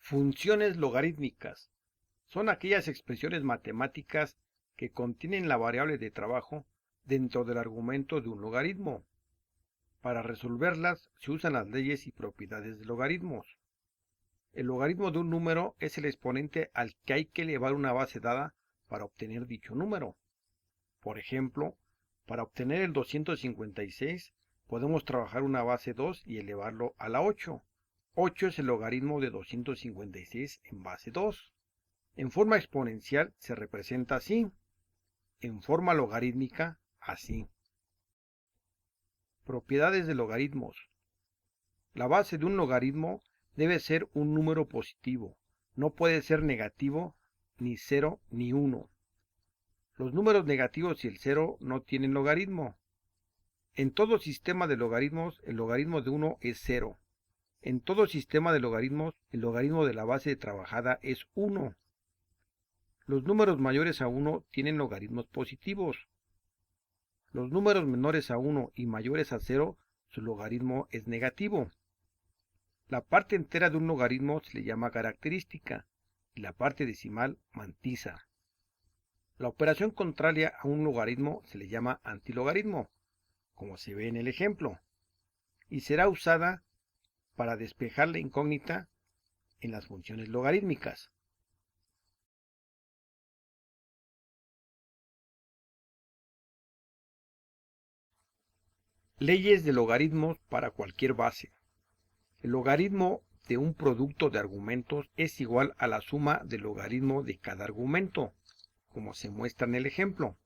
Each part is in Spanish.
Funciones logarítmicas son aquellas expresiones matemáticas que contienen la variable de trabajo dentro del argumento de un logaritmo. Para resolverlas se usan las leyes y propiedades de logaritmos. El logaritmo de un número es el exponente al que hay que elevar una base dada para obtener dicho número. Por ejemplo, para obtener el 256 podemos trabajar una base 2 y elevarlo a la 8. 8 es el logaritmo de 256 en base 2. En forma exponencial se representa así. En forma logarítmica, así. Propiedades de logaritmos. La base de un logaritmo debe ser un número positivo. No puede ser negativo, ni 0, ni 1. Los números negativos y el 0 no tienen logaritmo. En todo sistema de logaritmos, el logaritmo de 1 es 0. En todo sistema de logaritmos, el logaritmo de la base trabajada es 1. Los números mayores a 1 tienen logaritmos positivos. Los números menores a 1 y mayores a 0, su logaritmo es negativo. La parte entera de un logaritmo se le llama característica y la parte decimal mantisa. La operación contraria a un logaritmo se le llama antilogaritmo, como se ve en el ejemplo, y será usada para despejar la incógnita en las funciones logarítmicas. Leyes de logaritmos para cualquier base. El logaritmo de un producto de argumentos es igual a la suma del logaritmo de cada argumento, como se muestra en el ejemplo.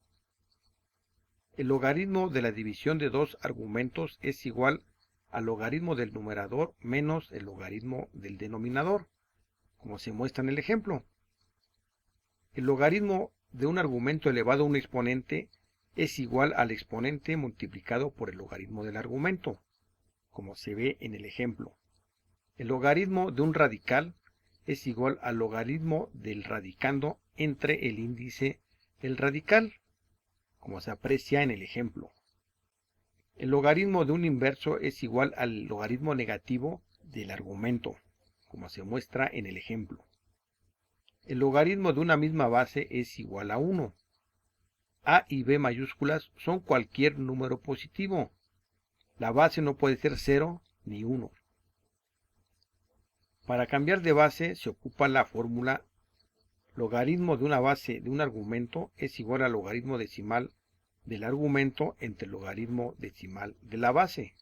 El logaritmo de la división de dos argumentos es igual al logaritmo del numerador menos el logaritmo del denominador, como se muestra en el ejemplo. El logaritmo de un argumento elevado a un exponente es igual al exponente multiplicado por el logaritmo del argumento, como se ve en el ejemplo. El logaritmo de un radical es igual al logaritmo del radicando entre el índice del radical, como se aprecia en el ejemplo. El logaritmo de un inverso es igual al logaritmo negativo del argumento, como se muestra en el ejemplo. El logaritmo de una misma base es igual a 1. A y B mayúsculas son cualquier número positivo. La base no puede ser 0 ni 1. Para cambiar de base se ocupa la fórmula logaritmo de una base de un argumento es igual al logaritmo decimal del argumento entre el logaritmo decimal de la base,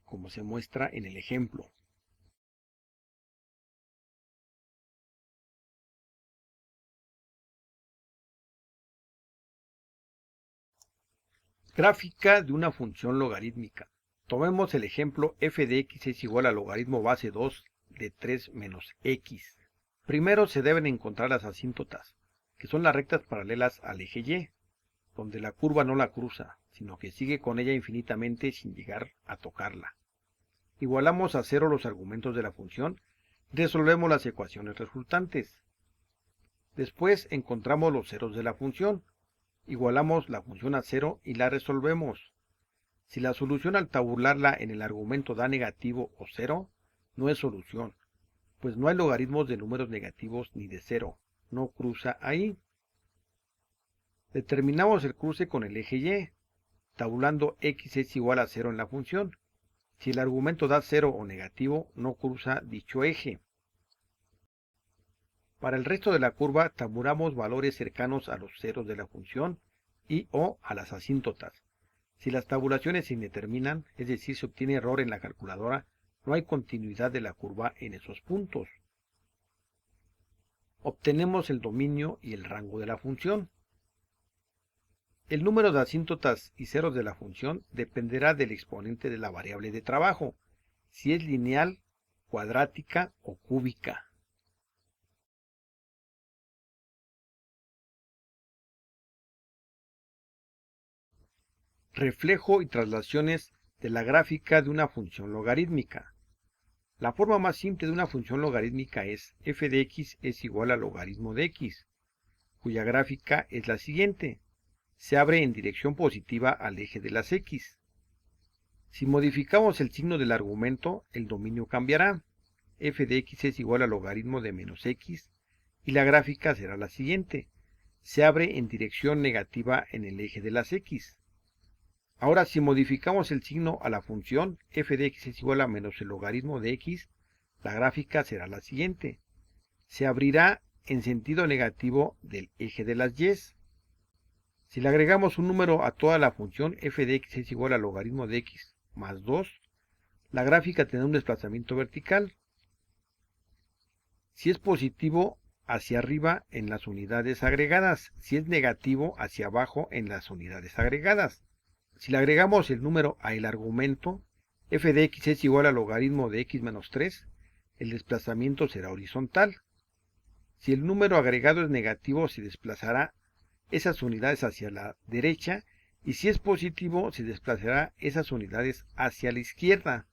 como se muestra en el ejemplo. Gráfica de una función logarítmica. Tomemos el ejemplo f de x es igual al logaritmo base 2 de 3 menos x. Primero se deben encontrar las asíntotas, que son las rectas paralelas al eje y, donde la curva no la cruza, sino que sigue con ella infinitamente sin llegar a tocarla. Igualamos a 0 los argumentos de la función y resolvemos las ecuaciones resultantes. Después encontramos los ceros de la función. Igualamos la función a 0 y la resolvemos. Si la solución al tabularla en el argumento da negativo o 0, no es solución, pues no hay logaritmos de números negativos ni de 0, no cruza ahí. Determinamos el cruce con el eje y, tabulando x es igual a 0 en la función. Si el argumento da 0 o negativo, no cruza dicho eje. Para el resto de la curva tabulamos valores cercanos a los ceros de la función y o a las asíntotas. Si las tabulaciones se indeterminan, es decir, se obtiene error en la calculadora, no hay continuidad de la curva en esos puntos. Obtenemos el dominio y el rango de la función. El número de asíntotas y ceros de la función dependerá del exponente de la variable de trabajo, si es lineal, cuadrática o cúbica. Reflejo y traslaciones de la gráfica de una función logarítmica. La forma más simple de una función logarítmica es f de x es igual al logaritmo de x, cuya gráfica es la siguiente. Se abre en dirección positiva al eje de las x. Si modificamos el signo del argumento, el dominio cambiará. f de x es igual al logaritmo de menos x y la gráfica será la siguiente. Se abre en dirección negativa en el eje de las x. Ahora, si modificamos el signo a la función f de x es igual a menos el logaritmo de x, la gráfica será la siguiente. Se abrirá en sentido negativo del eje de las y. Si le agregamos un número a toda la función f de x es igual al logaritmo de x más 2, la gráfica tendrá un desplazamiento vertical. Si es positivo, hacia arriba en las unidades agregadas, si es negativo, hacia abajo en las unidades agregadas. Si le agregamos el número a el argumento, f de x es igual al logaritmo de x menos 3, el desplazamiento será horizontal. Si el número agregado es negativo, se desplazará esas unidades hacia la derecha, y si es positivo, se desplazará esas unidades hacia la izquierda.